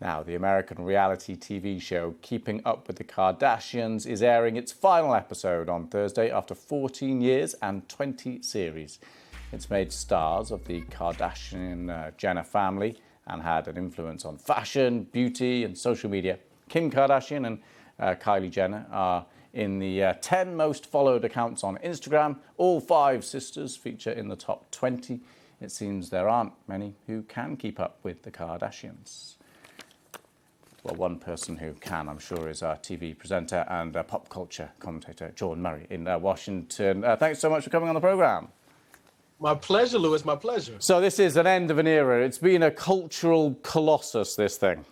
Now, the American reality TV show Keeping Up with the Kardashians is airing its final episode on Thursday after 14 years and 20 series. It's made stars of the Kardashian-Jenner family and had an influence on fashion, beauty and social media. Kim Kardashian and Kylie Jenner are in the 10 most followed accounts on Instagram. All 5 sisters feature in the top 20. It seems there aren't many who can keep up with the Kardashians. Well, one person who can, I'm sure, is our TV presenter and pop culture commentator, Jawn in Washington. Thanks so much for coming on the programme. My pleasure, Lewis, my pleasure. So this is an end of an era. It's been a cultural colossus, this thing.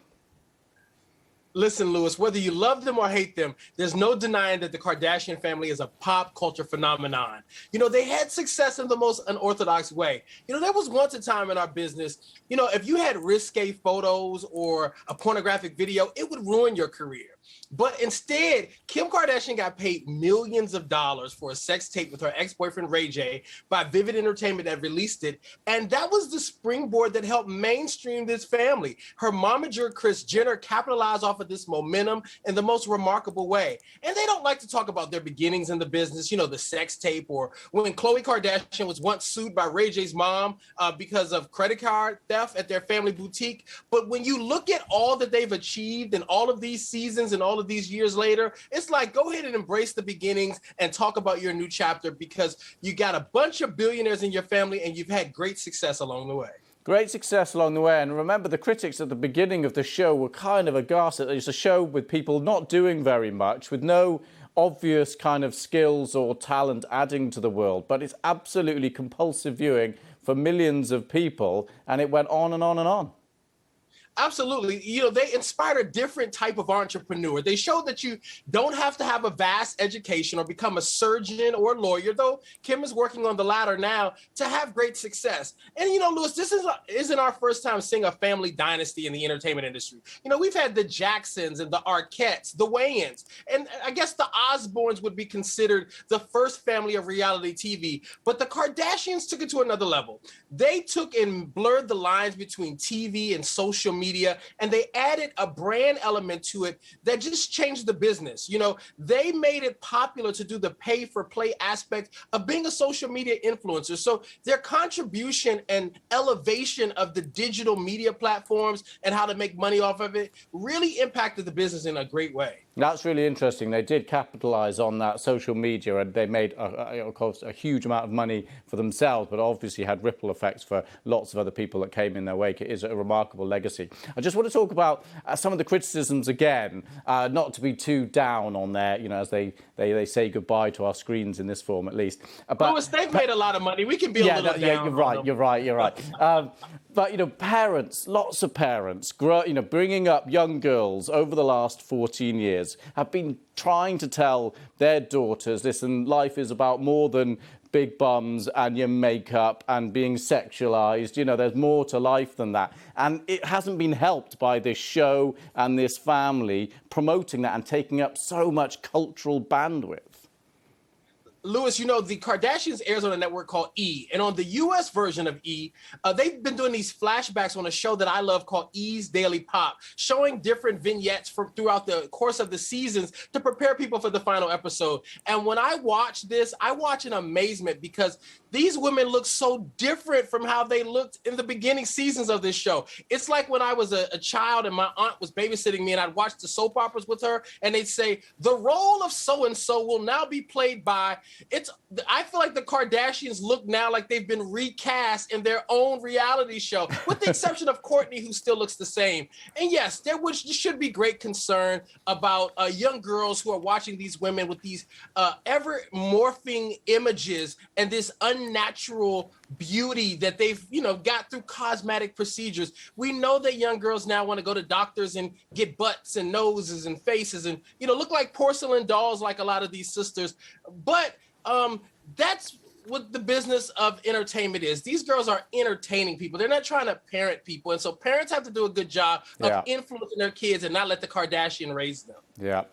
Listen, Lewis, whether you love them or hate them, there's no denying that the Kardashian family is a pop culture phenomenon. You know, they had success in the most unorthodox way. You know, there was once a time in our business, you know, if you had risque photos or a pornographic video, it would ruin your career. But instead, Kim Kardashian got paid millions of dollars for a sex tape with her ex-boyfriend Ray J by Vivid Entertainment that released it. And that was the springboard that helped mainstream this family. Her momager, Kris Jenner, capitalized off of this momentum in the most remarkable way. And they don't like to talk about their beginnings in the business, you know, the sex tape, or when Khloe Kardashian was once sued by Ray J's mom because of credit card theft at their family boutique. But when you look at all that they've achieved in all of these seasons and all of these years later, it's like, go ahead and embrace the beginnings and talk about your new chapter, because you got a bunch of billionaires in your family and you've had great success along the way. Great success along the way. And remember, the critics at the beginning of the show were kind of aghast that it's a show with people not doing very much, with no obvious kind of skills or talent adding to the world. But it's absolutely compulsive viewing for millions of people. And it went on and on and on. Absolutely. You know, they inspired a different type of entrepreneur. They showed that you don't have to have a vast education or become a surgeon or a lawyer, though Kim is working on the latter now, to have great success. And, you know, Lewis, this isn't our first time seeing a family dynasty in the entertainment industry. You know, we've had the Jacksons and the Arquettes, the Wayans, and I guess the Osbournes would be considered the first family of reality TV. But the Kardashians took it to another level. They took and blurred the lines between TV and social media, and they added a brand element to it that just changed the business. You know, they made it popular to do the pay for play aspect of being a social media influencer. So their contribution and elevation of the digital media platforms and how to make money off of it really impacted the business in a great way. That's really interesting. They did capitalize on that social media, and they made, of course, a huge amount of money for themselves, but obviously had ripple effects for lots of other people that came in their wake. It is a remarkable legacy. I just want to talk about some of the criticisms again, not to be too down on there, you know, as they say goodbye to our screens in this form, at least. Lewis, they've made a lot of money. We can be a little down. Yeah, you're right. But, you know, parents, lots of parents, bringing up young girls over the last 14 years have been trying to tell their daughters, listen, life is about more than big bums and your makeup and being sexualized. You know, there's more to life than that. And it hasn't been helped by this show and this family promoting that and taking up so much cultural bandwidth. Lewis, you know, the Kardashians airs on a network called E, and on the U.S. version of E, they've been doing these flashbacks on a show that I love called E's Daily Pop, showing different vignettes from throughout the course of the seasons to prepare people for the final episode. And when I watch this, I watch in amazement, because these women look so different from how they looked in the beginning seasons of this show. It's like when I was a child and my aunt was babysitting me and I'd watch the soap operas with her, and they'd say, the role of so-and-so will now be played by... I feel like the Kardashians look now like they've been recast in their own reality show, with the exception of Kourtney, who still looks the same. And yes, there should be great concern about young girls who are watching these women with these ever morphing images and this unnatural beauty that they've, you know, got through cosmetic procedures. We know that young girls now want to go to doctors and get butts and noses and faces and, you know, look like porcelain dolls like a lot of these sisters. But that's what the business of entertainment is. These girls are entertaining people. They're not trying to parent people. And so parents have to do a good job of influencing their kids and not let the Kardashian raise them. Yeah.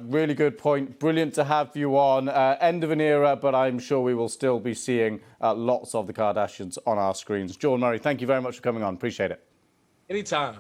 Really good point. Brilliant to have you on. End of an era, but I'm sure we will still be seeing lots of the Kardashians on our screens. Jawn Murray, thank you very much for coming on. Appreciate it. Anytime.